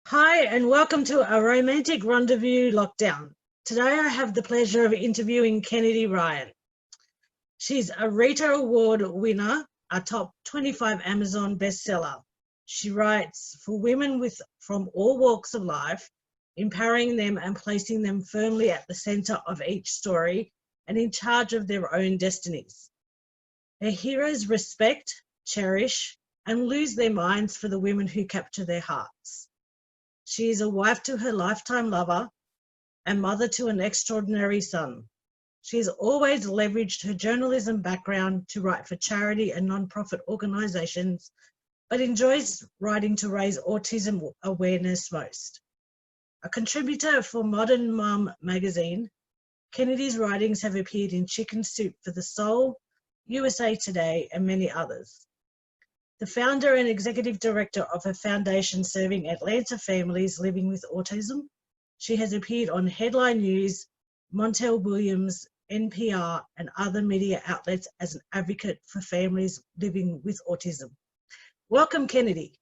Hi, and welcome to a romantic rendezvous lockdown. Today I have the pleasure of interviewing Kennedy Ryan. She's a Rita Award winner, a top 25 Amazon bestseller. She writes for women from all walks of life, empowering them and placing them firmly at the center of each story and in charge of their own destinies. Her heroes respect, cherish, and lose their minds for the women who capture their hearts. She is a wife to her lifetime lover and mother to an extraordinary son. She has always leveraged her journalism background to write for charity and non-profit organisations, but enjoys writing to raise autism awareness most. A contributor for Modern Mum magazine, Kennedy's writings have appeared in Chicken Soup for the Soul, USA Today, and many others. The founder and executive director of a foundation serving Atlanta families living with autism, she has appeared on Headline News, Montel Williams, NPR, and other media outlets as an advocate for families living with autism. Welcome, Kennedy.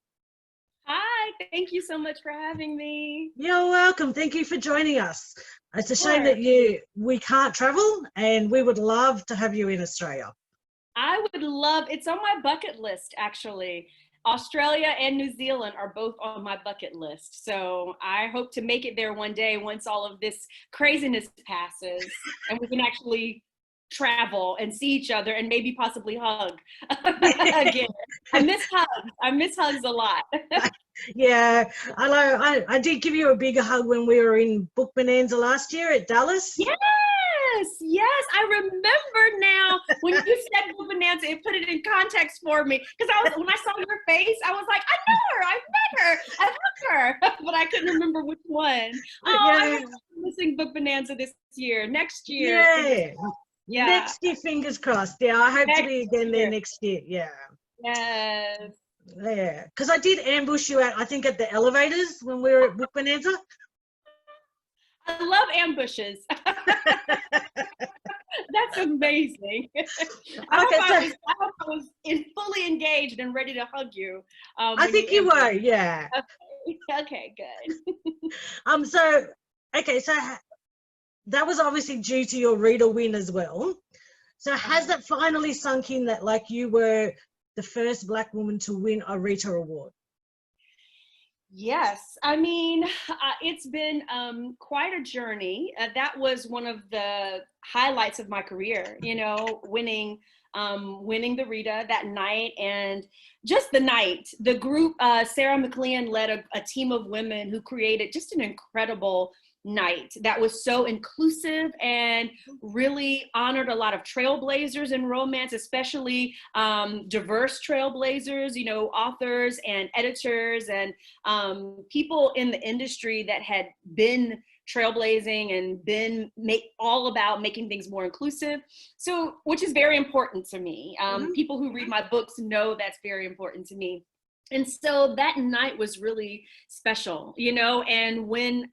Hi, thank you so much for having me. You're welcome. Thank you for joining us. It's a shame that we can't travel, and we would love to have you in Australia. I would love, it's on my bucket list actually. Australia and New Zealand are both on my bucket list. So I hope to make it there one day once all of this craziness passes and we can actually travel and see each other and maybe possibly hug again. I miss hugs a lot. Yeah, I know. I did give you a big hug when we were in Book Bonanza last year at Dallas. Yes, I remember now when you said Book Bonanza, it put it in context for me. Because when I saw your face, I was like, I know her, I've met her, I've met her, but I couldn't remember which one. Oh, yeah. I'm missing Book Bonanza this year, next year. Yeah. Next year, fingers crossed. Yeah, I hope to be again there next year. Yeah. Yes. Yeah, because I did ambush you I think at the elevators when we were at Book Bonanza. I love ambushes. That's amazing. I hope I was fully engaged and ready to hug you. I think you were, yeah. Okay, good. So that was obviously due to your reader win as well. So has it finally sunk in that like you were the first Black woman to win a Rita Award? Yes, I mean, it's been quite a journey. That was one of the highlights of my career, you know, winning the Rita that night. And just the night, the group, Sarah McLean led a team of women who created just an incredible night that was so inclusive and really honored a lot of trailblazers in romance, especially diverse trailblazers, you know, authors and editors and people in the industry that had been trailblazing and been all about making things more inclusive. So, which is very important to me. People who read my books know that's very important to me. And so that night was really special, you know, and when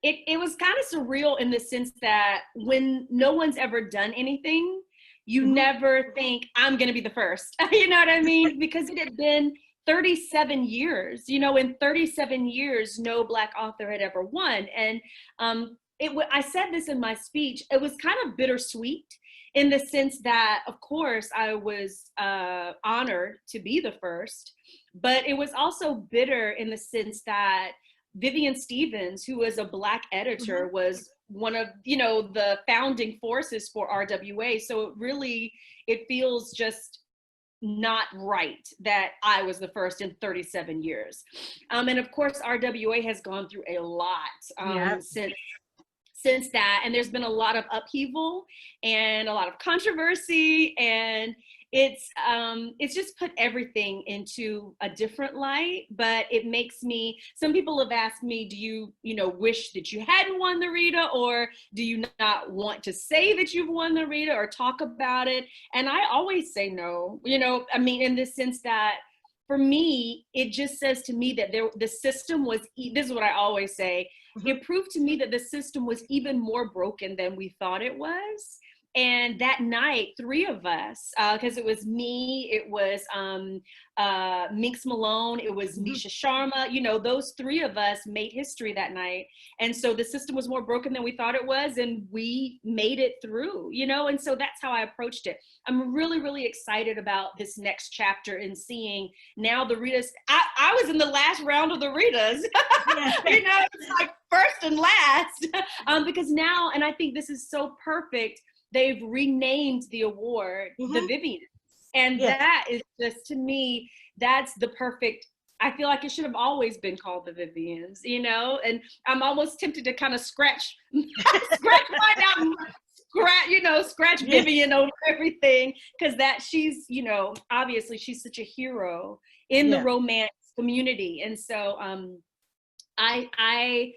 it was kind of surreal in the sense that when no one's ever done anything, you never think I'm going to be the first, you know what I mean? Because it had been 37 years, you know, in 37 years, no Black author had ever won. And I said this in my speech, it was kind of bittersweet in the sense that, of course, I was honored to be the first, but it was also bitter in the sense that Vivian Stevens, who was a Black editor, was one of, you know, the founding forces for RWA. So it feels just not right that I was the first in 37 years. And of course, RWA has gone through a lot since that. And there's been a lot of upheaval and a lot of controversy, and it's just put everything into a different light. But it makes me, some people have asked me, do you wish that you hadn't won the Rita, or do you not want to say that you've won the Rita or talk about it? And I always say no, you know, I mean, in the sense that for me, it just says to me that the system was, this is what I always say, it proved to me that the system was even more broken than we thought it was. And that night, three of us, because it was me, it was Minx Malone, it was Nisha Sharma, you know, those three of us made history that night. And so the system was more broken than we thought it was, and we made it through, you know, and so that's how I approached it. I'm really, really excited about this next chapter and seeing now the Ritas. I was in the last round of the Ritas, you know, it's like first and last, because now, and I think this is so perfect, they've renamed the award the Vivian. And that is just, to me, that's the perfect, I feel like it should have always been called the Vivians, you know? And I'm almost tempted to kind of scratch Vivian over everything, because that she's, you know, obviously she's such a hero in the romance community. And so I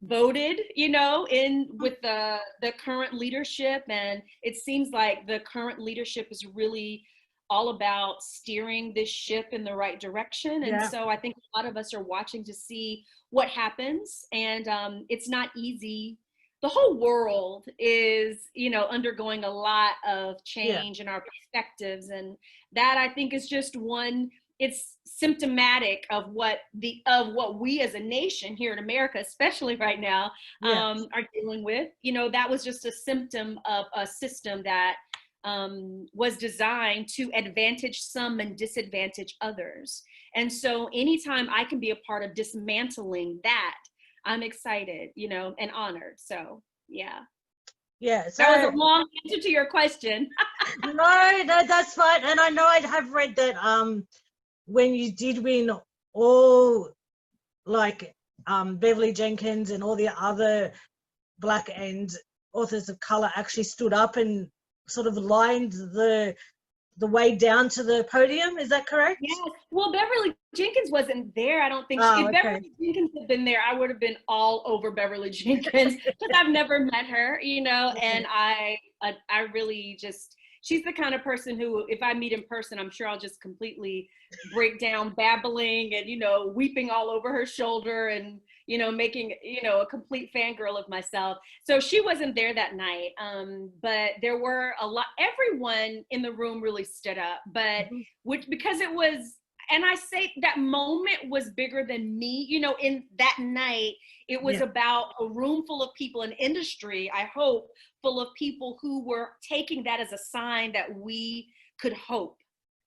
voted, you know, in with the current leadership, and it seems like the current leadership is really all about steering this ship in the right direction. And so I think a lot of us are watching to see what happens, and it's not easy. The whole world is, you know, undergoing a lot of change in our perspectives, and that, I think, is just one. It's symptomatic of what we as a nation here in America, especially right now, are dealing with. You know, that was just a symptom of a system that was designed to advantage some and disadvantage others. And so anytime I can be a part of dismantling that, I'm excited, you know, and honored. So, yeah. Yeah. So that was a long answer to your question. No, that's fine. And I know I have read that when you did win, all like Beverly Jenkins and all the other Black and authors of color actually stood up and sort of lined the way down to the podium. Is that correct? Yes. Well, Beverly Jenkins wasn't there. I don't think. If Beverly Jenkins had been there, I would have been all over Beverly Jenkins, because I've never met her, you know, and I really just, she's the kind of person who, if I meet in person, I'm sure I'll just completely break down babbling and, you know, weeping all over her shoulder and, you know, making, you know, a complete fangirl of myself. So she wasn't there that night. But there were a lot, everyone in the room really stood up, but because it was, and I say that moment was bigger than me, you know, in that night, it was about a room full of people, an industry, I hope, full of people who were taking that as a sign that we could hope.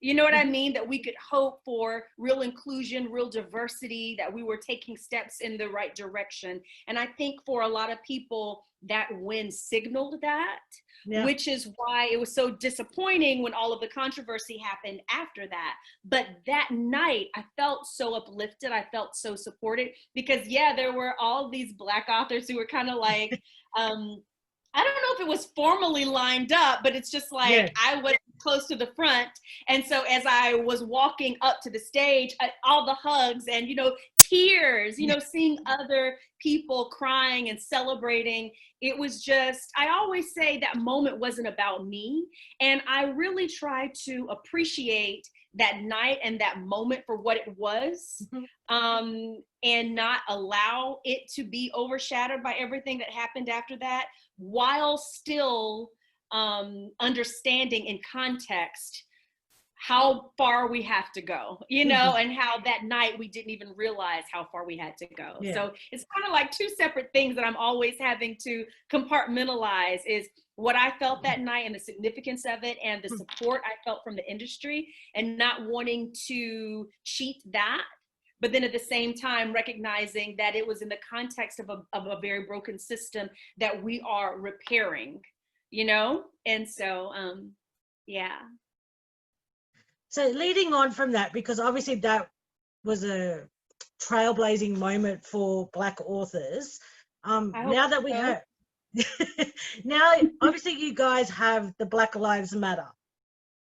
You know what I mean? That we could hope for real inclusion, real diversity, that we were taking steps in the right direction. And I think for a lot of people, that win signaled that, which is why it was so disappointing when all of the controversy happened after that. But that night, I felt so uplifted. I felt so supported, because there were all these Black authors who were kind of like, I don't know if it was formally lined up, but it's just like I was close to the front. And so as I was walking up to the stage, all the hugs and, you know, tears, you know, seeing other people crying and celebrating, it was just, I always say that moment wasn't about me. And I really try to appreciate that night and that moment for what it was, and not allow it to be overshadowed by everything that happened after that, while still understanding in context how far we have to go, you know, and how that night we didn't even realize how far we had to go. So it's kind of like two separate things that I'm always having to compartmentalize, is what I felt that night and the significance of it, and the support I felt from the industry, and not wanting to cheat that, but then at the same time recognizing that it was in the context of a very broken system that we are repairing, you know? And so, So leading on from that, because obviously that was a trailblazing moment for Black authors. Now that we have, now obviously you guys have the Black Lives Matter.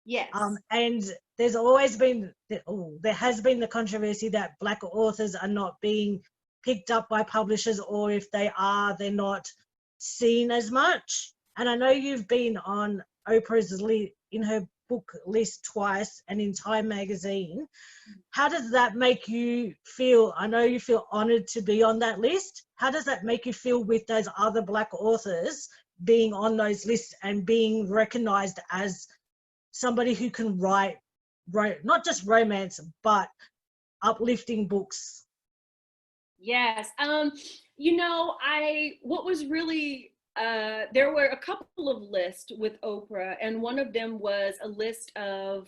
Yes. And there's always been, there has been the controversy that Black authors are not being picked up by publishers, or if they are, they're not seen as much. And I know you've been on Oprah's in her book list twice and in Time magazine. How does that make you feel? I know you feel honored to be on that list. How does that make you feel with those other Black authors being on those lists and being recognized as somebody who can write not just romance, but uplifting books? Yes. You know, what was really, there were a couple of lists with Oprah, and one of them was a list of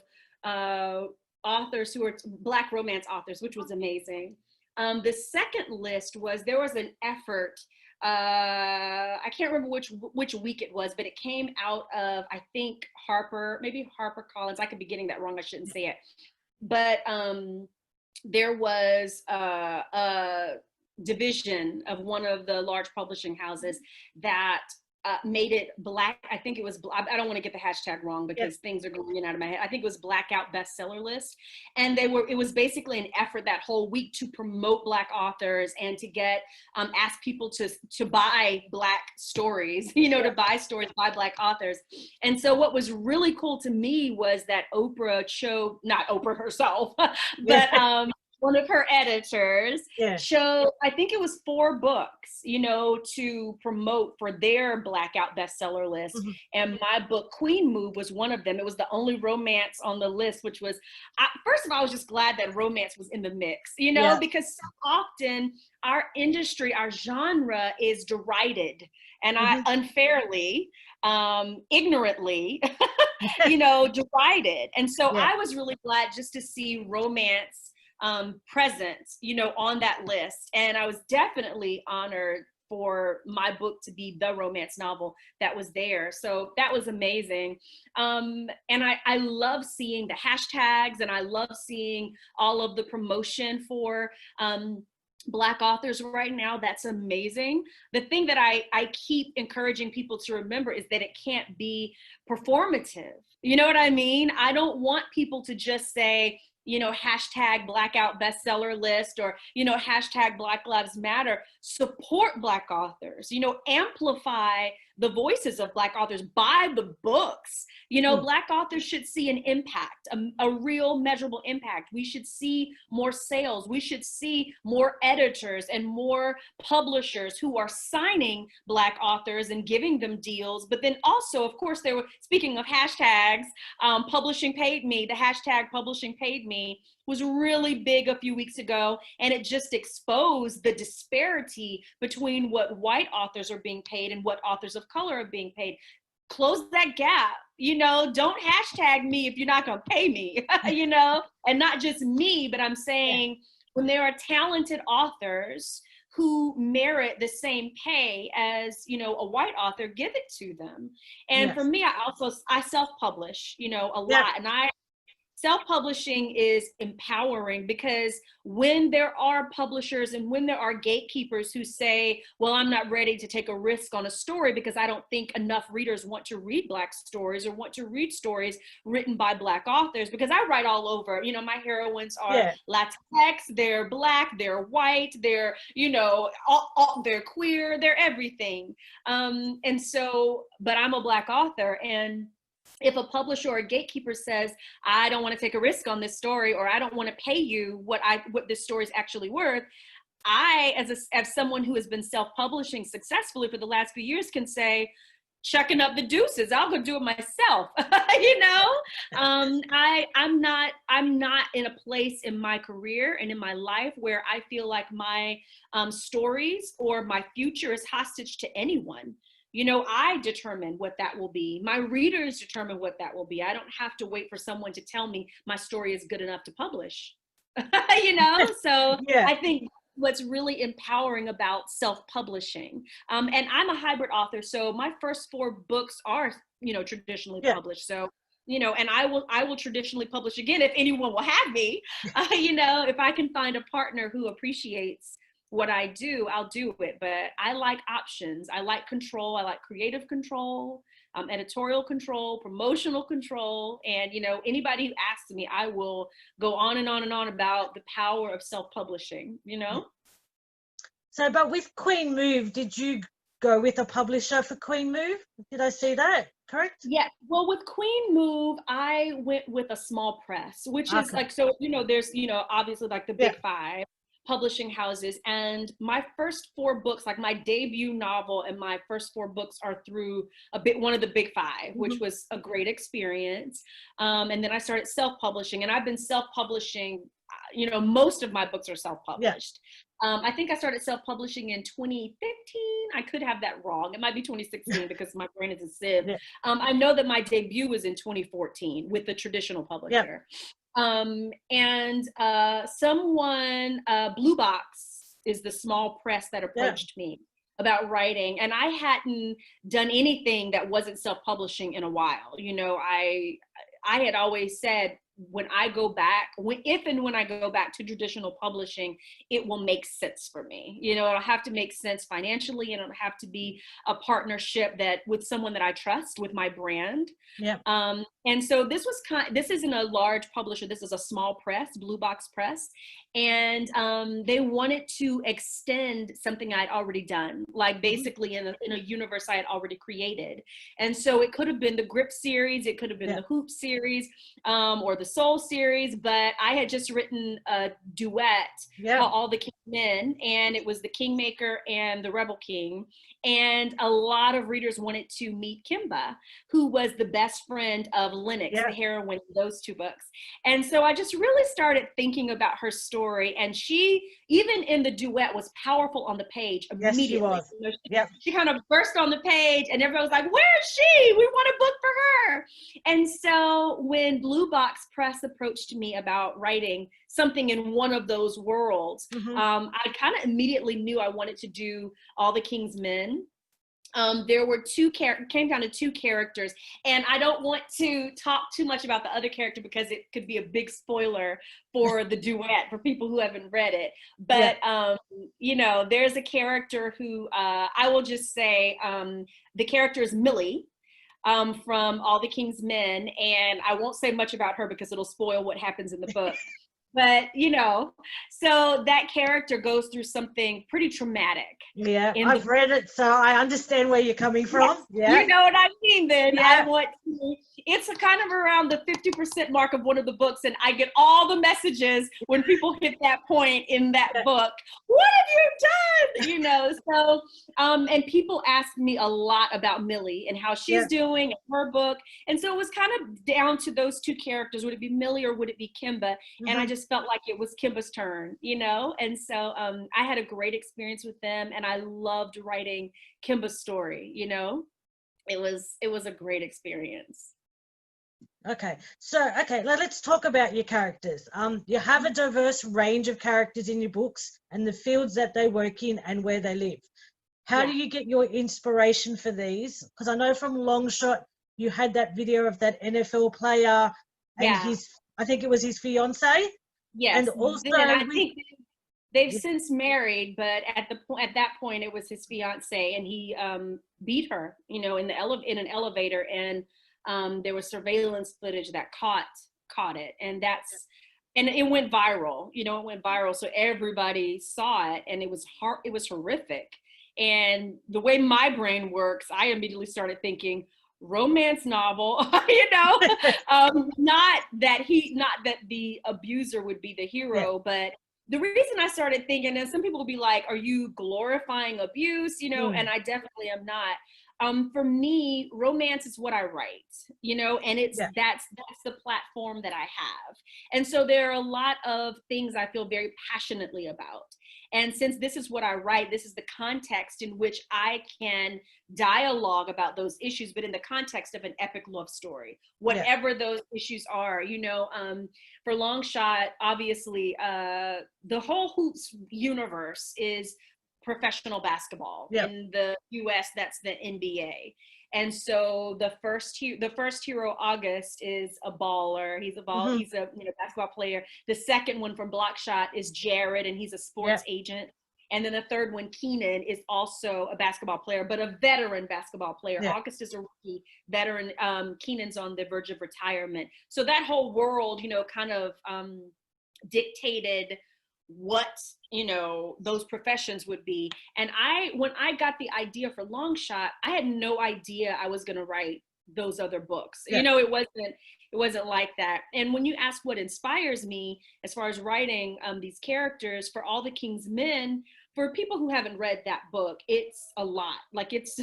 authors who are Black romance authors, which was amazing. The second list was, there was an effort, I can't remember which week it was, but it came out of, I think, maybe Harper Collins. I could be getting that wrong. I shouldn't say it. But there was a division of one of the large publishing houses that made it Black. I think it was, I don't want to get the hashtag wrong because things are going in and out of my head. I think it was Blackout bestseller list. And it was basically an effort that whole week to promote Black authors and to get, ask people to buy Black stories, you know, to buy stories by Black authors. And so what was really cool to me was that Oprah not Oprah herself, but one of her editors showed, I think it was 4 books, you know, to promote for their Blackout bestseller list. Mm-hmm. And my book, Queen Move, was one of them. It was the only romance on the list, which was, first of all, I was just glad that romance was in the mix, you know, because so often our industry, our genre is derided, and I unfairly, ignorantly, you know, derided. And so I was really glad just to see romance present, you know, on that list. And I was definitely honored for my book to be the romance novel that was there. So that was amazing. And I love seeing the hashtags, and I love seeing all of the promotion for Black authors right now. That's amazing. The thing that I keep encouraging people to remember is that it can't be performative. You know what I mean? I don't want people to just say, you know, hashtag Blackout bestseller list, or, you know, hashtag Black Lives Matter. Support Black authors, you know, amplify the voices of Black authors, buy the books. You know, Black authors should see an impact, a real measurable impact. We should see more sales. We should see more editors and more publishers who are signing Black authors and giving them deals. But then also, of course, speaking of hashtags, publishing paid me, the hashtag publishing paid me was really big a few weeks ago, and it just exposed the disparity between what white authors are being paid and what authors of color are being paid. Close that gap, you know, don't hashtag me if you're not gonna pay me, you know, and not just me, but I'm saying when there are talented authors who merit the same pay as, you know, a white author, give it to them. And for me, I self-publish, you know, a lot, and self-publishing is empowering, because when there are publishers and when there are gatekeepers who say, well, I'm not ready to take a risk on a story because I don't think enough readers want to read Black stories or want to read stories written by Black authors, because I write all over, you know, my heroines are Latinx, they're Black, they're white, they're, you know, they're queer, they're everything. And so, but I'm a Black author, and if a publisher or a gatekeeper says, I don't want to take a risk on this story, or I don't want to pay you what this story is actually worth, I, as someone who has been self-publishing successfully for the last few years, can say, chucking up the deuces, I'll go do it myself. You know, I'm not in a place in my career and in my life where I feel like my stories or my future is hostage to anyone. You know, I determine what that will be. My readers determine what that will be. I don't have to wait for someone to tell me my story is good enough to publish. You know, so I think what's really empowering about self-publishing. And I'm a hybrid author, so my first 4 books are, you know, traditionally published. So, you know, and I will traditionally publish again if anyone will have me. You know, if I can find a partner who appreciates what I do, I'll do it. But I like options. I like control. I like creative control, editorial control, promotional control. And, you know, anybody who asks me, I will go on and on and on about the power of self-publishing, you know? So, but with Queen Move, did you go with a publisher for Queen Move? Did I see that correct? Yeah, well, with Queen Move, I went with a small press, which is like, so, you know, there's, you know, obviously like the big 5. publishing houses. And my first 4 books, like my debut novel and my first 4 books, are through one of the big 5, which was a great experience. And then I started self-publishing, and I've been self-publishing, most of my books are self-published. I think I started self-publishing in 2015. I could have that wrong. It might be 2016 because my brain is a sieve. I know that my debut was in 2014 with the traditional publisher. Blue Box is the small press that approached me about writing, and I hadn't done anything that wasn't self-publishing in a while. I had always said, when I go back, if and when I go back to traditional publishing, it will make sense for me. It'll have to make sense financially, and it'll have to be a partnership with someone that I trust with my brand. And so this isn't a large publisher. This is a small press, Blue Box Press. And they wanted to extend something I'd already done, like basically in a universe I had already created. And so it could have been the Grip series, it could have been the Hoop series, or the Soul series, but I had just written a duet called All the King Men, and it was the Kingmaker and the Rebel King. And a lot of readers wanted to meet Kimba, who was the best friend of Lennox, the heroine of those 2 books. And so I just really started thinking about her story. And she, even in the duet, was powerful on the page immediately. Yes, she was. She kind of burst on the page, and everyone was like, "Where is she? We want a book for her." And so when Blue Box Press approached me about writing something in one of those worlds, I kind of immediately knew I wanted to do All the King's Men. There were came down to 2 characters, and I don't want to talk too much about the other character because it could be a big spoiler for the duet for people who haven't read it. But there's a character who I will just say the character is Millie from All the King's Men, and I won't say much about her because it'll spoil what happens in the book. But, so that character goes through something pretty traumatic. I've read it, so I understand where you're coming from. You know what I mean, then. It's a kind of around the 50% mark of one of the books, and I get all the messages when people hit that point in that book. What have you done? So, and people ask me a lot about Millie and how she's doing in her book. And so it was kind of down to those 2 characters. Would it be Millie or would it be Kimba? And I just felt like it was Kimba's turn, And so I had a great experience with them, and I loved writing Kimba's story, It was a great experience. Okay, so let's talk about your characters. You have a diverse range of characters in your books and the fields that they work in and where they live. How do you get your inspiration for these? Because I know from Longshot you had that video of that NFL player and I think it was his fiance. Yes, and also I think they've since married, but at that point it was his fiance, and he beat her, in an elevator, and there was surveillance footage that caught it, and it went viral. So everybody saw it, and it was horrific. And the way my brain works, I immediately started thinking romance novel, not that the abuser would be the hero, but the reason I started thinking, and some people will be like, are you glorifying abuse? And I definitely am not. For me, romance is what I write, and that's the platform that I have. And so there are a lot of things I feel very passionately about. And since this is what I write, this is the context in which I can dialogue about those issues, but in the context of an epic love story, whatever those issues are, for Longshot, obviously, the whole Hoops universe is professional basketball. In the US, that's the NBA. And so the first hero, August, is a baller. He's he's a basketball player. The second one from Blockshot is Jared, and he's a sports agent. And then the third one, Keenan, is also a basketball player, but a veteran basketball player. August is a rookie, veteran. Keenan's on the verge of retirement. So that whole world, kind of dictated what those professions would be. And when I got the idea for Longshot, I had no idea I was going to write those other books. It It wasn't like that. And when you ask what inspires me as far as writing these characters for All the King's Men, for people who haven't read that book, it's a lot. Like it's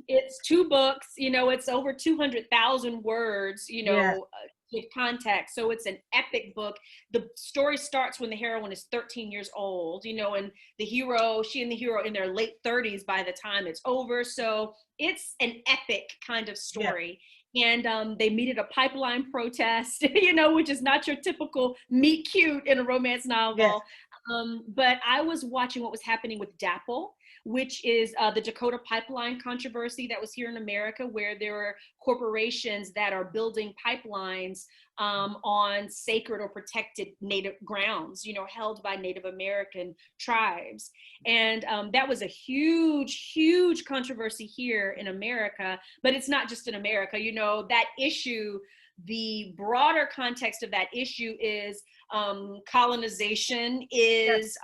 it's 2 books, it's over 200,000 words, Yeah. with context. So it's an epic book. The story starts when the heroine is 13 years old, and she and the hero in their late 30s by the time it's over. So it's an epic kind of story. And they meet at a pipeline protest, which is not your typical meet cute in a romance novel. But I was watching what was happening with DAPL, which is the Dakota Pipeline controversy that was here in America, where there are corporations that are building pipelines on sacred or protected Native grounds, held by Native American tribes. And that was a huge, huge controversy here in America, but it's not just in America. That issue, the broader context of that issue is colonization, is,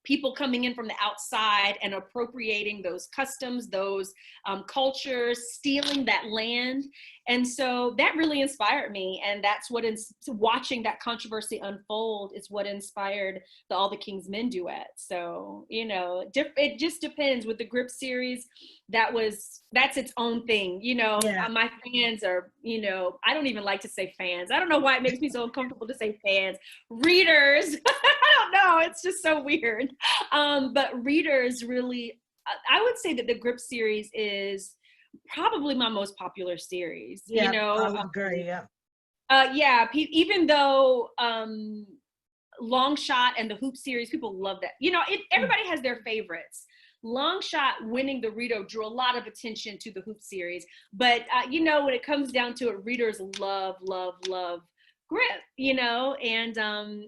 people coming in from the outside and appropriating those customs, those cultures, stealing that land. And so that really inspired me. And that's what watching that controversy unfold is what inspired the All the King's Men duet. So, it just depends. With the Grip series, that's its own thing. My fans are, I don't even like to say fans. I don't know why it makes me so uncomfortable to say fans. Readers, I don't know. It's just so weird. But readers really, I would say that the Grip series is probably my most popular series. I would agree. Even though Long Shot and the Hoop series, people love that. Everybody has their favorites. Long Shot winning the Rita drew a lot of attention to the Hoop series, but when it comes down to it, readers love Grip, and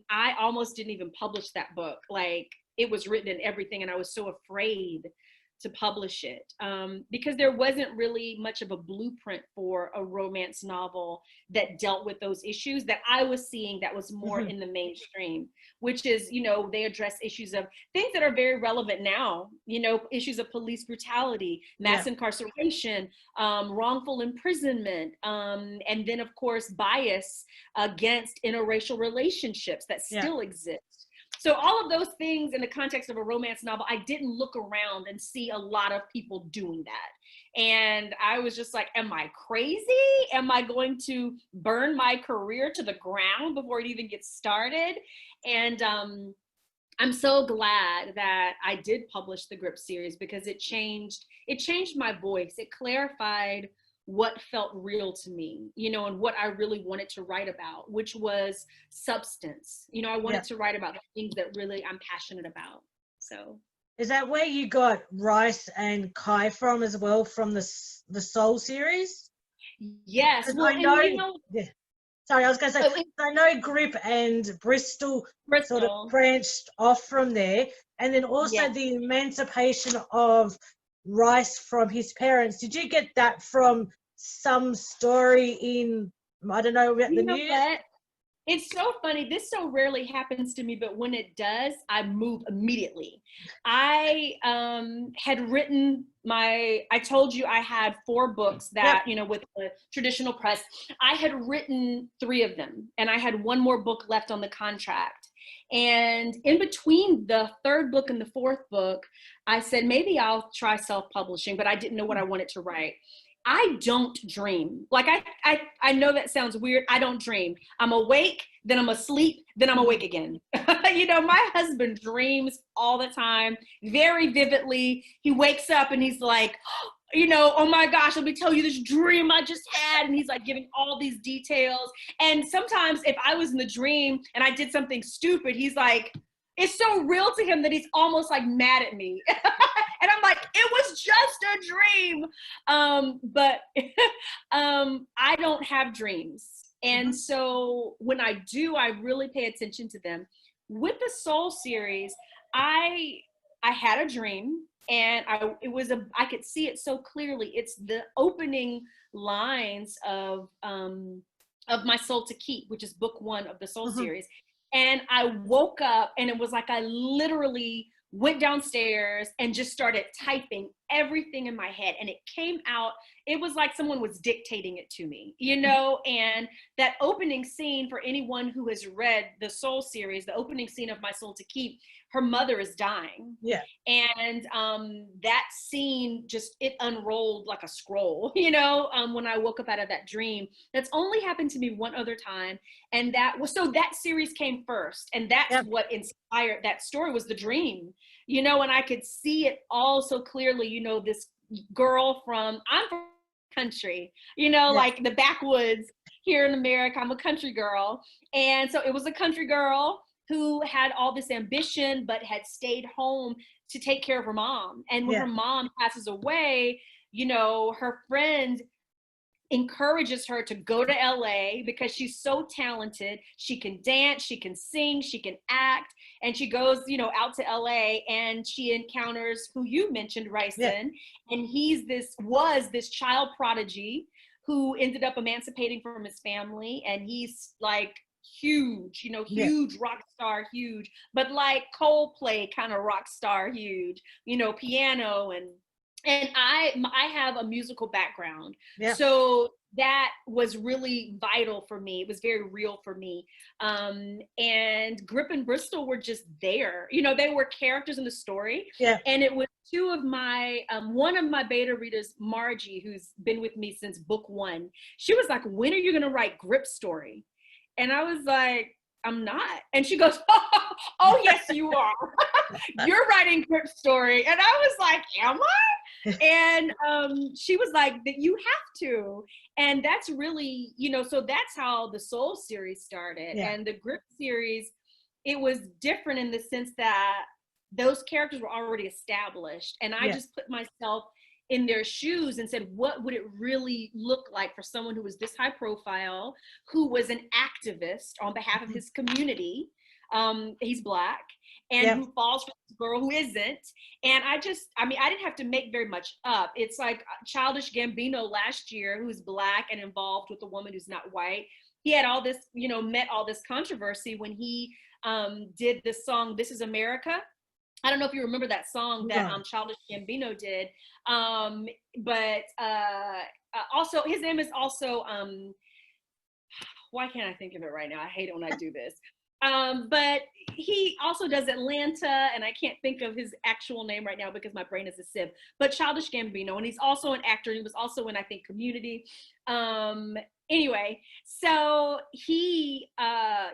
I almost didn't even publish that book. Like, it was written and everything, and I was so afraid to publish it because there wasn't really much of a blueprint for a romance novel that dealt with those issues that I was seeing that was more in the mainstream, which is, they address issues of things that are very relevant now, issues of police brutality, mass incarceration, wrongful imprisonment, and then of course bias against interracial relationships that still exist. So all of those things in the context of a romance novel, I didn't look around and see a lot of people doing that. And I was just like, am I crazy? Am I going to burn my career to the ground before it even gets started? And I'm so glad that I did publish the Grip series because it changed my voice. It clarified what felt real to me, and what I really wanted to write about, which was substance. I wanted to write about the things that really I'm passionate about. So. Is that where you got Rice and Kai from as well, from the Soul series? Yes. Well, Sorry, I was going to say, I know Grip and Bristol sort of branched off from there. And then also the emancipation of Rice from his parents. Did you get that from some story in, I don't know, about the news? What? It's so funny. This so rarely happens to me, but when it does, I move immediately. I had written I told you I had 4 books that, with the traditional press. I had written 3 of them, and I had 1 more book left on the contract. And in between the 3rd book and the 4th book, I said, maybe I'll try self-publishing, but I didn't know what I wanted to write. I don't dream. Like, I know that sounds weird. I don't dream. I'm awake, then I'm asleep, then I'm awake again. My husband dreams all the time, very vividly. He wakes up and he's like, oh my gosh, let me tell you this dream I just had. And he's like giving all these details. And sometimes if I was in the dream and I did something stupid, he's like, it's so real to him that he's almost like mad at me. And I'm like, it was just a dream. But I don't have dreams. And so when I do, I really pay attention to them. With the Soul series, I had a dream, and I could see it so clearly. It's the opening lines of My Soul to Keep, which is book 1 of the Soul series. And I woke up, and it was like I literally went downstairs and just started typing everything in my head, and it came out. It was like someone was dictating it to me, you know. And that opening scene, for anyone who has read the Soul series, the opening scene of My Soul to Keep, her mother is dying. Yeah. And that scene just, it unrolled like a scroll, you know, when I woke up out of that dream. That's only happened to me one other time. And that was, so that series came first. And that's Yep. what inspired that story, was the dream, you know. And I could see it all so clearly, you know, this girl I'm from country, you know, Yeah. like the backwoods here in America. I'm a country girl. And so it was a country girl who had all this ambition, but had stayed home to take care of her mom. And when Yeah. her mom passes away, you know, her friend encourages her to go to LA because she's so talented. She can dance, she can sing, she can act. And she goes, you know, out to LA, and she encounters who you mentioned, Ryson. Yeah. And was this child prodigy who ended up emancipating from his family. And he's like huge, you know, huge, yeah, rock star, huge, but like Coldplay kind of rock star, huge, you know, piano. And I have a musical background. Yeah. So that was really vital for me. It was very real for me. And Grip and Bristol were just there. You know, they were characters in the story. Yeah. And it was two of my, one of my beta readers, Margie, who's been with me since book 1. She was like, when are you going to write Grip's story? And I was like, I'm not. And she goes, oh yes, you are. You're writing Grip's story. And I was like, am I? And she was like, that you have to. And that's really, you know, so that's how the Soul series started. Yeah. And the Grip series, it was different in the sense that those characters were already established. And I just put myself in their shoes and said, what would it really look like for someone who was this high profile, who was an activist on behalf of his community? He's Black, and who falls for this girl who isn't. And I didn't have to make very much up. It's like Childish Gambino last year, who's Black and involved with a woman who's not white. He had all this, you know, met all this controversy when he did the song, This Is America. I don't know if you remember that song that Childish Gambino did. But also, his name is also, why can't I think of it right now? I hate it when I do this. But he also does Atlanta, and I can't think of his actual name right now because my brain is a sieve. But Childish Gambino, and he's also an actor. He was also in, I think, Community. Anyway, so he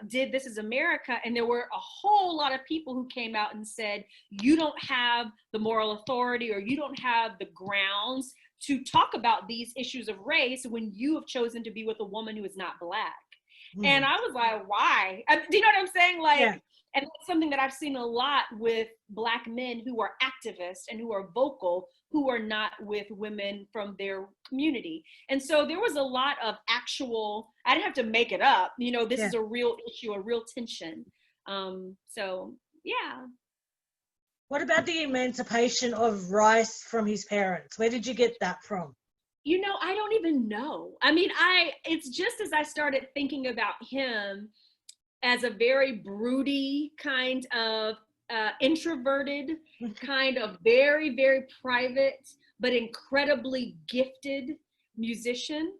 did This Is America, and there were a whole lot of people who came out and said, you don't have the moral authority, or you don't have the grounds to talk about these issues of race when you have chosen to be with a woman who is not Black. And I was like, why? Do you know what I'm saying? Like, and that's something that I've seen a lot with Black men who are activists and who are vocal, who are not with women from their community. And so there was a lot of actual, I didn't have to make it up. You know, this is a real issue, a real tension. So, yeah. What about the emancipation of Rice from his parents? Where did you get that from? You know, I don't even know. I mean, it's just as I started thinking about him as a very broody kind of introverted, kind of very, very private, but incredibly gifted musician.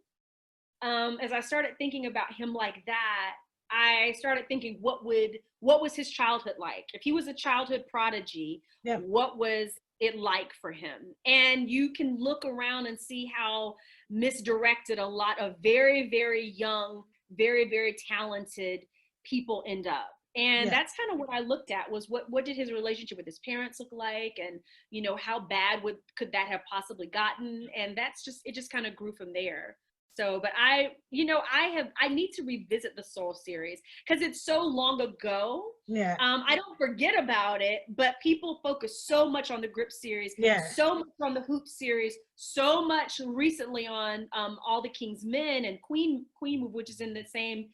As I started thinking about him like that, I started thinking, what was his childhood like? If he was a childhood prodigy, what was it like for him? And you can look around and see how misdirected a lot of very, very young, very, very talented people end up. And that's kind of what I looked at, was what did his relationship with his parents look like? And, you know, how bad could that have possibly gotten? And it just kind of grew from there. So, but I need to revisit the Soul series because it's so long ago. Yeah. I don't forget about it, but people focus so much on the Grip series, so much on the Hoop series, so much recently on All the King's Men and Queen Move, which is in the same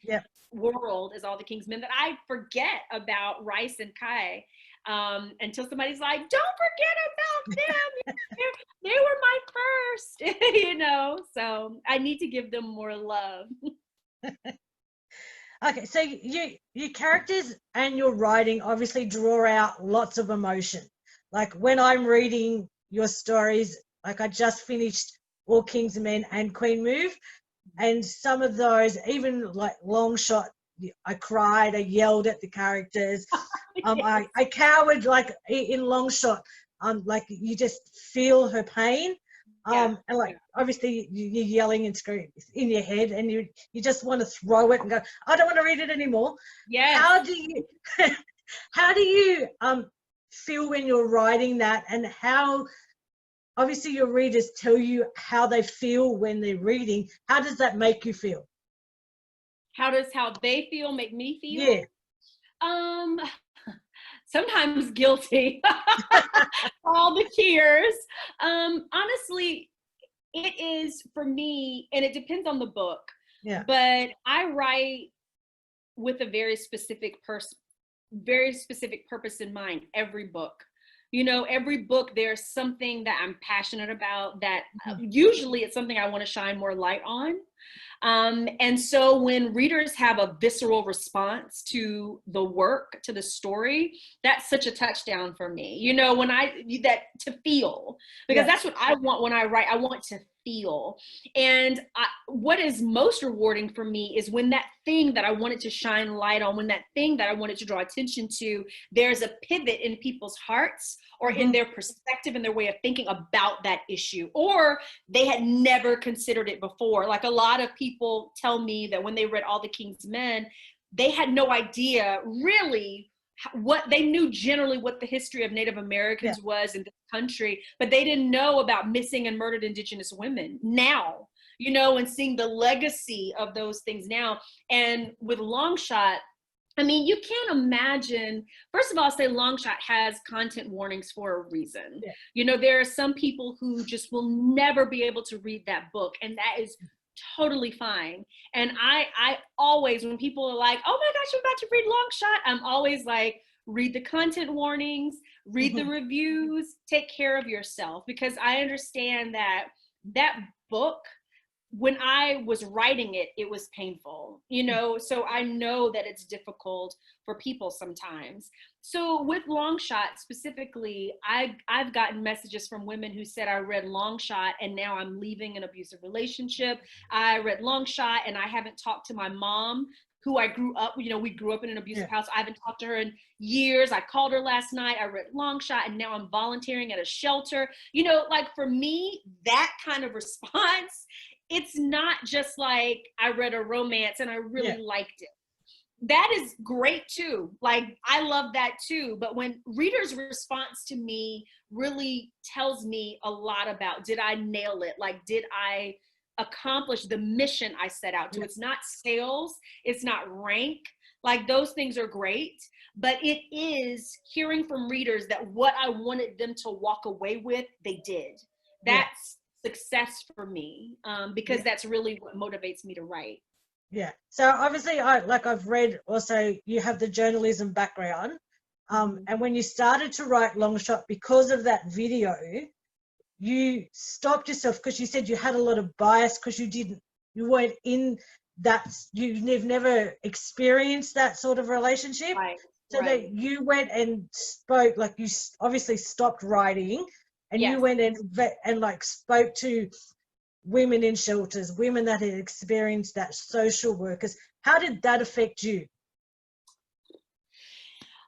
world as All the King's Men, that I forget about Rice and Kai. Until somebody's like, don't forget about them. They were my first, you know, so I need to give them more love. Okay, so your characters and your writing obviously draw out lots of emotion. Like when I'm reading your stories. Like I just finished All King's Men and Queen Move, and some of those, even like Long Shot, I cried, I yelled at the characters. I cowered like in Long Shot. Like you just feel her pain. And like obviously you're yelling and screaming in your head, and you just want to throw it and go, I don't want to read it anymore. Yes. How do you feel when you're writing that, and how obviously your readers tell you how they feel when they're reading? How does that make you feel? How does how they feel make me feel? Yeah. Sometimes guilty. All the tears. Honestly, it is for me, and it depends on the book. Yeah. But I write with a very specific purpose in mind. Every book. You know, every book, there's something that I'm passionate about that usually it's something I want to shine more light on. And so when readers have a visceral response to the work, to the story, that's such a touchdown for me. You know, when to feel, because that's what I want when I write. I want to feel. And what is most rewarding for me is when that thing that I wanted to shine light on, when that thing that I wanted to draw attention to, there's a pivot in people's hearts or in their perspective and their way of thinking about that issue, or they had never considered it before. Like a lot of people tell me that when they read All the King's Men, they had no idea really what they knew generally what the history of Native Americans was in this country, but they didn't know about missing and murdered Indigenous women now, you know, and seeing the legacy of those things now. And with Long Shot, I mean, you can't imagine, first of all, I'll say Long Shot has content warnings for a reason. Yeah. You know, there are some people who just will never be able to read that book, and that is totally fine. And I always, when people are like, oh my gosh, I'm about to read Long Shot, I'm always like, read the content warnings, read the reviews, take care of yourself, because I understand that that book, when I was writing it, it was painful, you know, so I know that it's difficult for people sometimes. So with Long Shot specifically, I've gotten messages from women who said, I read Long Shot and now I'm leaving an abusive relationship. I read Long Shot and I haven't talked to my mom, who I grew up, you know, we grew up in an abusive house. I haven't talked to her in years. I called her last night. I read Long Shot and now I'm volunteering at a shelter. You know, like for me, that kind of response, it's not just like I read a romance and I really liked it. That is great too. Like I love that too. But when readers' response to me really tells me a lot about, did I nail it? Like, did I accomplish the mission I set out to? It's not sales. It's not rank. Like those things are great, but it is hearing from readers that what I wanted them to walk away with, they did. That's success for me, because that's really what motivates me to write. Yeah. So obviously I've read also you have the journalism background. And when you started to write Long Shot, because of that video, you stopped yourself because you said you had a lot of bias because you weren't in that, you've never experienced that sort of relationship. Right. So that you went and spoke, like you obviously stopped writing and you went and like spoke to women in shelters, women that had experienced that, social workers. How did that affect you?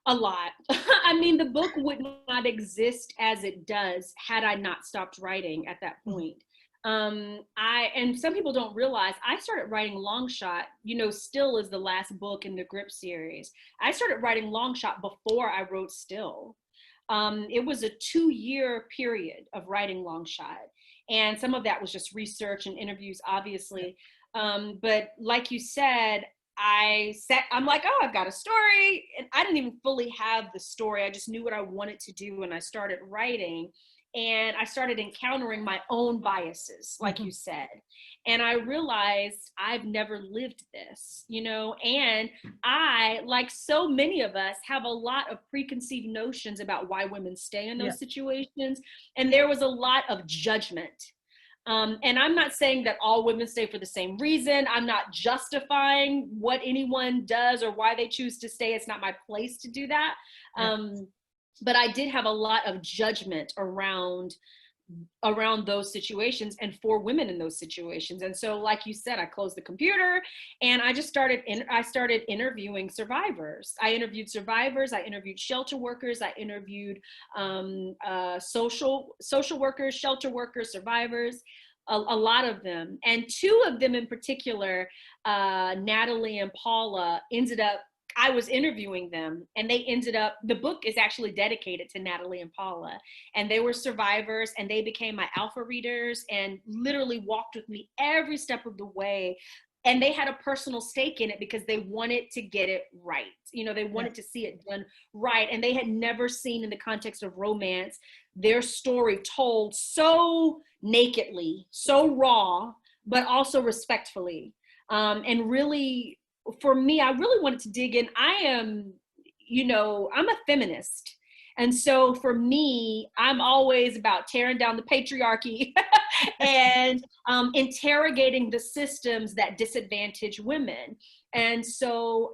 A lot. I mean, the book would not exist as it does had I not stopped writing at that point. And some people don't realize I started writing Long Shot, you know, Still is the last book in the Grip series. I started writing Long Shot before I wrote Still. It was a 2-year period of writing Long Shot. And some of that was just research and interviews, obviously. But like you said, I'm like, oh, I've got a story. And I didn't even fully have the story. I just knew what I wanted to do. And I started writing. And I started encountering my own biases, like you said. And I realized I've never lived this, you know, and I, like so many of us, have a lot of preconceived notions about why women stay in those situations. And there was a lot of judgment. And I'm not saying that all women stay for the same reason. I'm not justifying what anyone does or why they choose to stay. It's not my place to do that. but I did have a lot of judgment around those situations and for women in those situations. And so, like you said, I closed the computer and I just started interviewing survivors. I interviewed survivors, I interviewed shelter workers, I interviewed social workers, shelter workers, survivors, a lot of them. And two of them in particular, Natalie and Paula, I was interviewing them and they ended up, the book is actually dedicated to Natalie and Paula, and they were survivors and they became my alpha readers and literally walked with me every step of the way. And they had a personal stake in it because they wanted to get it right. You know, they wanted to see it done right. And they had never seen, in the context of romance, their story told so nakedly, so raw, but also respectfully. And really, for me, I really wanted to dig in. I'm a feminist. And so for me, I'm always about tearing down the patriarchy and interrogating the systems that disadvantage women. And so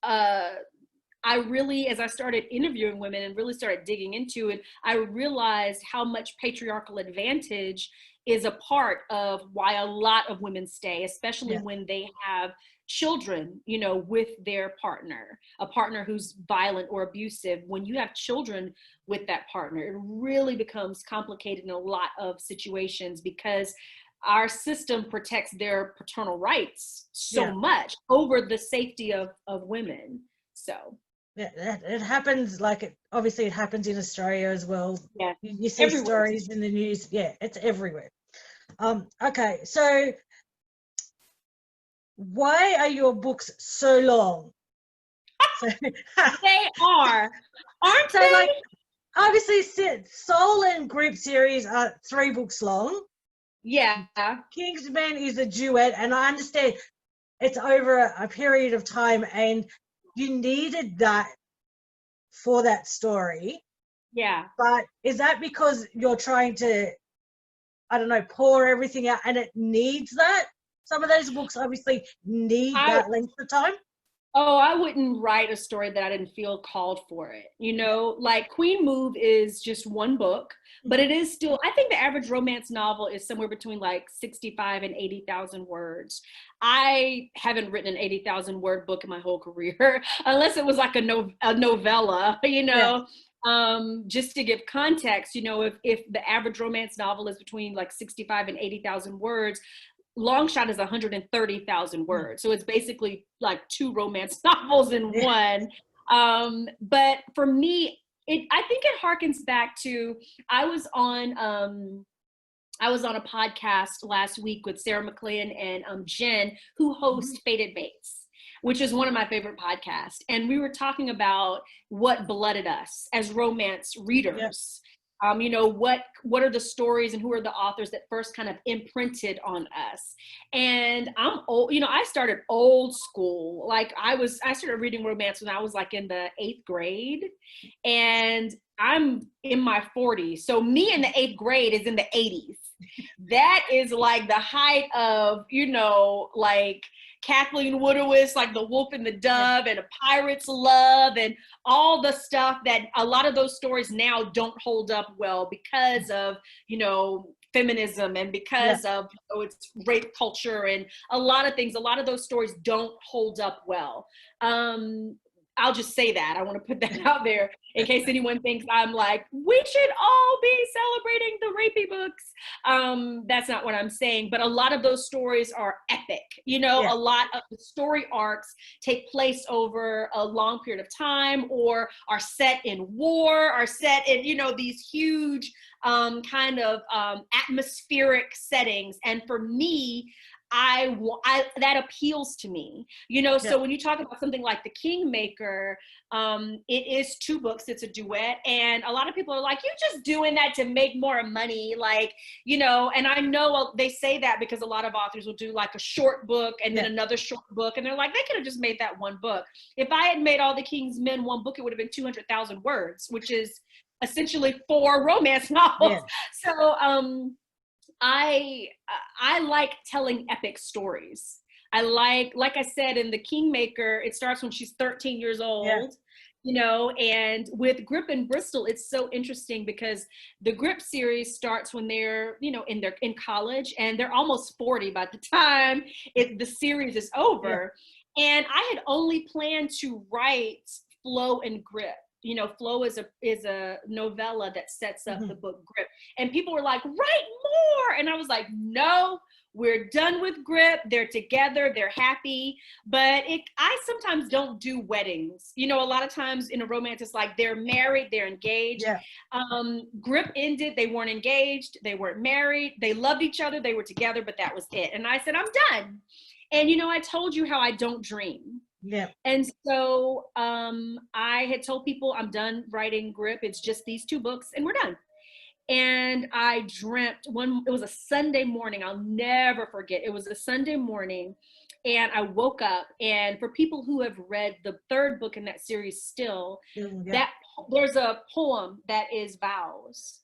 I really, as I started interviewing women and really started digging into it, I realized how much patriarchal advantage is a part of why a lot of women stay, especially when they have children, you know, with their partner, a partner who's violent or abusive. When you have children with that partner, it really becomes complicated in a lot of situations because our system protects their paternal rights so much over the safety of women. So it happens, like obviously it happens in Australia as well. Yeah, you see everywhere. Stories in the news. Yeah, it's everywhere. Okay, so why are your books so long? They are, aren't they? Like, obviously, Soul and Group series are 3 books long. Yeah. Kingsman is a duet, and I understand it's over a period of time, and you needed that for that story. Yeah. But is that because you're trying to, I don't know, pour everything out and it needs that? Some of those books obviously need that length of time. Oh, I wouldn't write a story that I didn't feel called for it. You know, like Queen Move is just one book, but it is still, I think the average romance novel is somewhere between like 65 and 80,000 words. I haven't written an 80,000 word book in my whole career, unless it was like a novella, you know. Just to give context, you know, if the average romance novel is between like 65 and 80,000 words, Long Shot is 130,000 words. So it's basically like 2 romance novels in one. But for me, I think it harkens back to, I was on a podcast last week with Sarah McLean and Jen, who host Fated Mates, which is one of my favorite podcasts. And we were talking about what blooded us as romance readers. You know, what are the stories and who are the authors that first kind of imprinted on us? And I'm old, you know, I started old school. Like I started reading romance when I was like in the 8th grade, and I'm in my 40s. So me in the 8th grade is in the 80s. That is like the height of, you know, like Kathleen Woodowitz, like The Wolf and the Dove and A Pirate's Love and all the stuff that a lot of those stories now don't hold up well because of, you know, feminism and because of, you know, it's rape culture and a lot of things. A lot of those stories don't hold up well. I'll just say that. I want to put that out there in case anyone thinks I'm like, we should all be celebrating the rapey books. That's not what I'm saying. But a lot of those stories are epic. You know, a lot of the story arcs take place over a long period of time or are set in war, are set in, you know, these huge kind of atmospheric settings. And for me, that appeals to me, you know. So when you talk about something like The Kingmaker, it is 2 books, it's a duet, and a lot of people are like, you're just doing that to make more money, like, you know. And I know they say that because a lot of authors will do like a short book and then another short book, and they're like, they could have just made that one book. If I had made All the King's Men one book, it would have been 200,000 words, which is essentially 4 romance novels. So I like telling epic stories. I like I said, in The Kingmaker, it starts when she's 13 years old. you know. And with Grip and Bristol, it's so interesting because the Grip series starts when they're, you know, in college, and they're almost 40 by the time the series is over. And I had only planned to write Flow and Grip. You know, Flow is a novella that sets up the book Grip. And people were like, write more. And I was like, no, we're done with Grip. They're together, they're happy. But I sometimes don't do weddings. You know, a lot of times in a romance, it's like they're married, they're engaged. Grip ended, they weren't engaged, they weren't married, they loved each other, they were together, but that was it. And I said, I'm done. And, you know, I told you how I don't dream. And so I had told people I'm done writing Grip. It's just these 2 books and we're done. And I dreamt it was a Sunday morning. I'll never forget. It was a Sunday morning and I woke up, and for people who have read the 3rd book in that series still, that there's a poem that is vows.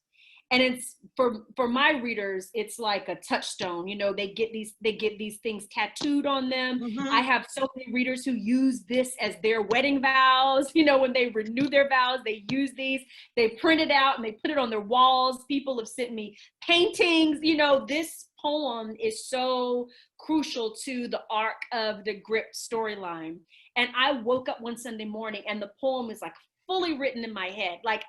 And it's for my readers, it's like a touchstone. You know, they get these things tattooed on them. I have so many readers who use this as their wedding vows. You know, when they renew their vows, they use these. They print it out and they put it on their walls. People have sent me paintings. You know, this poem is so crucial to the arc of the Grip storyline. And I woke up one Sunday morning and the poem is like fully written in my head. Like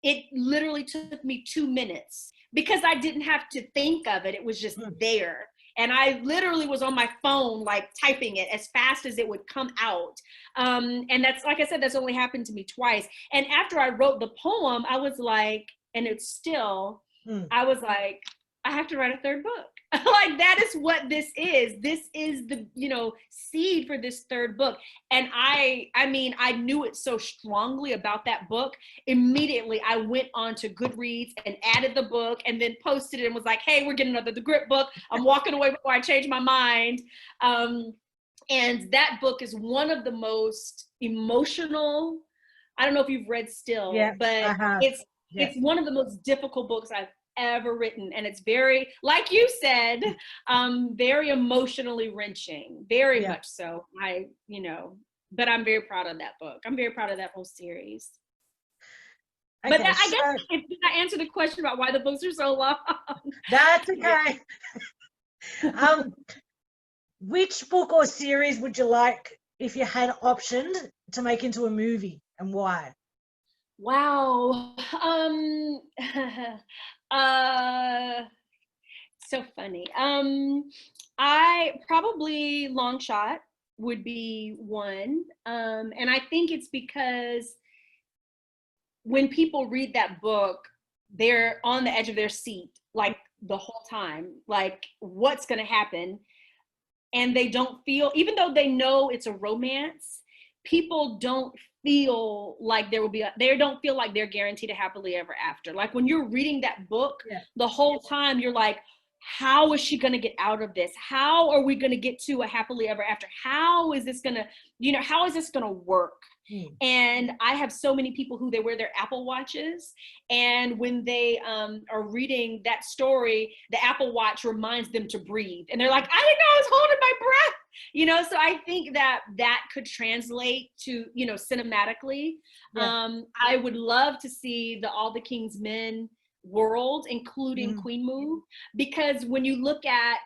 it literally took me 2 minutes because I didn't have to think of it. It was just there. And I literally was on my phone, like typing it as fast as it would come out. And that's, like I said, that's only happened to me twice. And after I wrote the poem, I was like, and it's still, I was like, I have to write a 3rd book. Like, that is what this is. This is the, you know, seed for this 3rd book. And I mean, I knew it so strongly about that book. Immediately, I went on to Goodreads and added the book and then posted it and was like, hey, we're getting the Grip book. I'm walking away before I change my mind. And that book is one of the most emotional. I don't know if you've read still, but it's one of the most difficult books I've ever written, and it's very, like you said, very emotionally wrenching, very much so. You know, but I'm very proud of that book. I'm very proud of that whole series. Okay, but I guess did I answer the question about why the books are so long? That's okay. Which book or series would you like, if you had optioned, to make into a movie, and why? Wow. So funny. I probably Long Shot would be one. And I think it's because when people read that book, they're on the edge of their seat, like the whole time, like what's going to happen. And they don't feel, even though they know it's a romance, people don't feel like they don't feel like they're guaranteed a happily ever after. Like when you're reading that book, the whole time you're like, how is she going to get out of this? How are we going to get to a happily ever after? How is this going to, you know, how is this going to work? And I have so many people who they wear their Apple Watches, and when they are reading that story, the Apple Watch reminds them to breathe, and they're like, I didn't know I was holding my breath, you know. So I think that could translate to, you know, cinematically. I would love to see the All the King's Men world, including Queen Move, because when you look at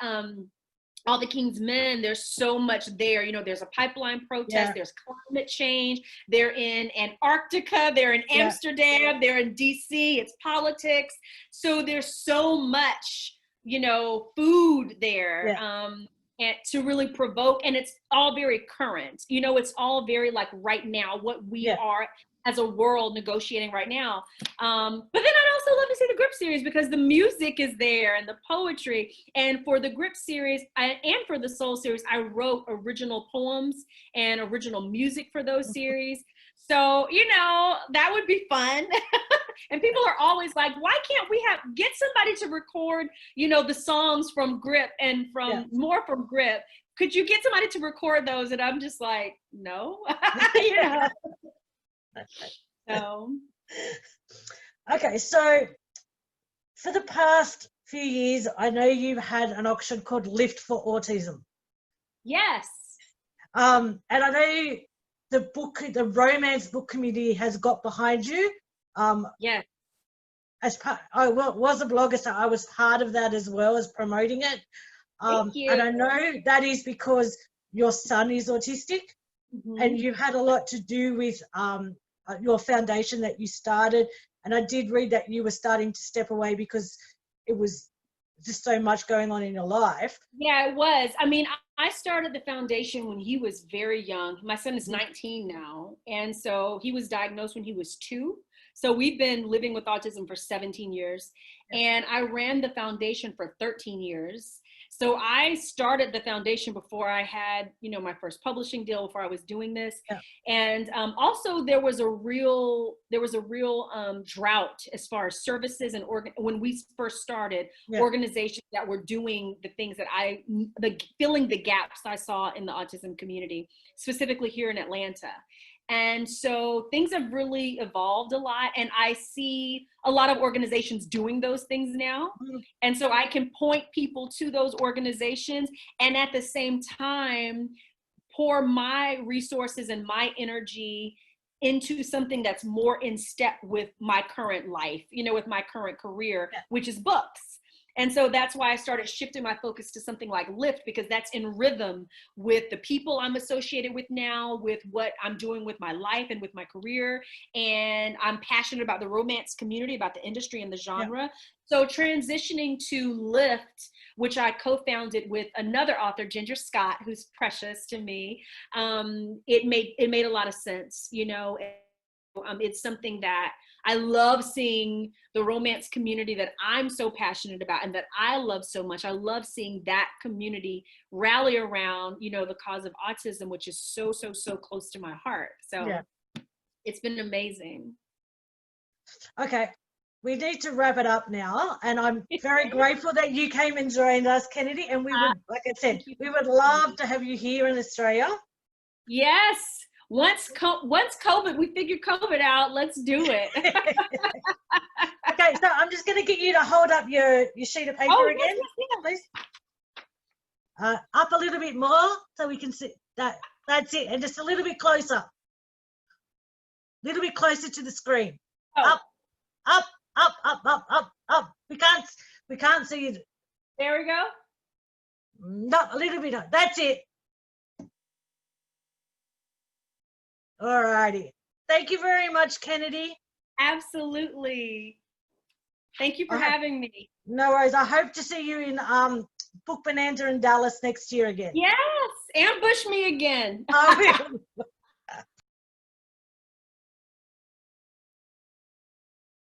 All the King's Men, there's so much there. You know, there's a pipeline protest, there's climate change, they're in Antarctica, they're in Amsterdam, they're in DC, it's politics. So there's so much, you know, food there and to really provoke, and it's all very current. You know, it's all very like right now, what we are as a world negotiating right now. But then I'd also love to see the Grip series because the music is there and the poetry. And for the Grip series and for the Soul series, I wrote original poems and original music for those series. So, you know, that would be fun. And people are always like, why can't we get somebody to record, you know, the songs from Grip and from more from Grip? Could you get somebody to record those? And I'm just like, no, you know. So. Okay, so for the past few years, I know you've had an auction called Lift for Autism. Yes. And I know the romance book community has got behind you. Yeah. As part, I was a blogger, so I was part of that as well as promoting it. Thank you. And I know that is because your son is autistic, and you had a lot to do with your foundation that you started. And I did read that you were starting to step away because it was just so much going on in your life. Yeah, it was. I mean, I started the foundation when he was very young. My son is 19 now. And so he was diagnosed when he was 2. So we've been living with autism for 17 years. And I ran the foundation for 13 years. So I started the foundation before I had, you know, my first publishing deal, before I was doing this. Yeah. And also there was a real drought as far as services and when we first started, organizations that were doing the things that filling the gaps I saw in the autism community, specifically here in Atlanta. And so things have really evolved a lot, and I see a lot of organizations doing those things now. And so I can point people to those organizations, and at the same time pour my resources and my energy into something that's more in step with my current life, you know, with my current career, which is books. And so that's why I started shifting my focus to something like Lift, because that's in rhythm with the people I'm associated with now, with what I'm doing with my life and with my career. And I'm passionate about the romance community, about the industry and the genre. So transitioning to Lift, which I co-founded with another author, Ginger Scott, who's precious to me, it made a lot of sense, you know. It's something that I love seeing the romance community that I'm so passionate about and that I love so much. I love seeing that community rally around, you know, the cause of autism, which is so, so, so close to my heart. So it's been amazing. Okay, we need to wrap it up now. And I'm very grateful that you came and joined us, Kennedy. And we would, like I said, we would love to have you here in Australia. Yes. Once COVID, we figured COVID out, let's do it. Okay, so I'm just going to get you to hold up your sheet of paper again, please. Up a little bit more so we can see that. That's it, and just a little bit closer. A little bit closer to the screen. Up, up, up, up, up, up, up. We can't see you. There we go. No, a little bit. That's it. All righty. Thank you very much, Kennedy. Absolutely. Thank you for having me. No worries. I hope to see you in Book Bonanza in Dallas next year again. Yes, ambush me again. I will.